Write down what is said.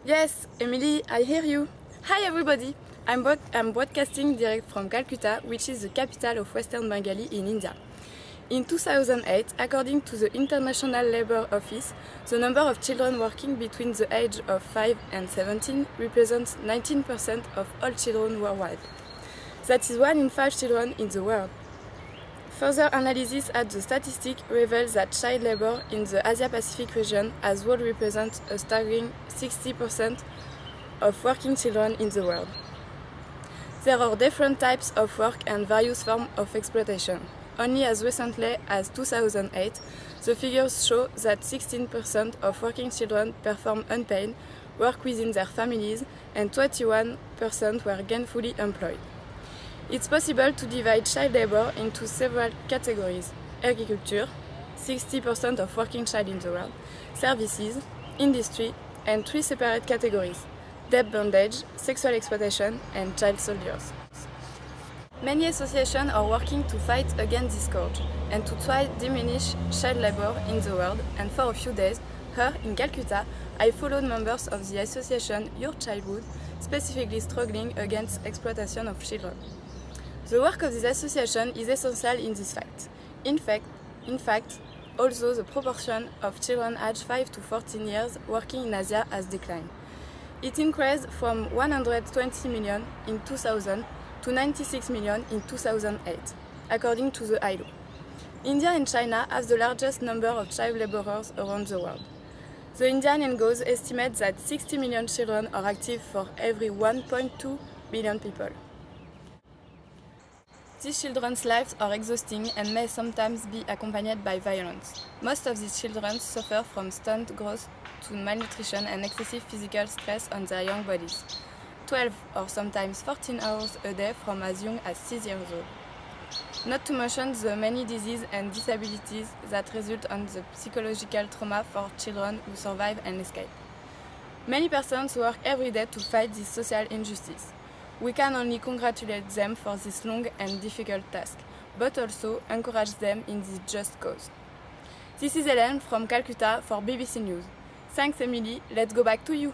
Yes, Emily, I hear you. Hi everybody, I'm broadcasting direct from Calcutta, which is the capital of Western Bengali in India. In 2008, according to the International Labour Office, the number of children working between the age of 5 and 17 represents 19% of all children worldwide. That is 1 in 5 children in the world. Further analysis at the statistic reveals that child labour in the Asia-Pacific region as well represents a staggering 60% of working children in the world. There are different types of work and various forms of exploitation. Only as recently as 2008, the figures show that 16% of working children perform unpaid work within their families and 21% were gainfully employed. It's possible to divide child labour into several categories: agriculture, 60% of working child in the world, services, industry, and 3 separate categories: debt bondage, sexual exploitation, and child soldiers. Many associations are working to fight against this scourge and to try to diminish child labour in the world, and for a few days, here in Calcutta, I followed members of the association Your Childhood, specifically struggling against exploitation of children. The work of this association is essential in this fact. In fact, although the proportion of children aged 5 to 14 years working in Asia has declined. It increased from 120 million in 2000 to 96 million in 2008, according to the ILO. India and China have the largest number of child laborers around the world. The Indian NGOs estimate that 60 million children are active for every 1.2 billion people. These children's lives are exhausting and may sometimes be accompanied by violence. Most of these children suffer from stunted growth to malnutrition and excessive physical stress on their young bodies. 12 or sometimes 14 hours a day from as young as 6 years old. Not to mention the many diseases and disabilities that result on the psychological trauma for children who survive and escape. Many persons work every day to fight this social injustice. We can only congratulate them for this long and difficult task, but also encourage them in this just cause. This is Hélène from Calcutta for BBC News. Thanks Emily, let's go back to you!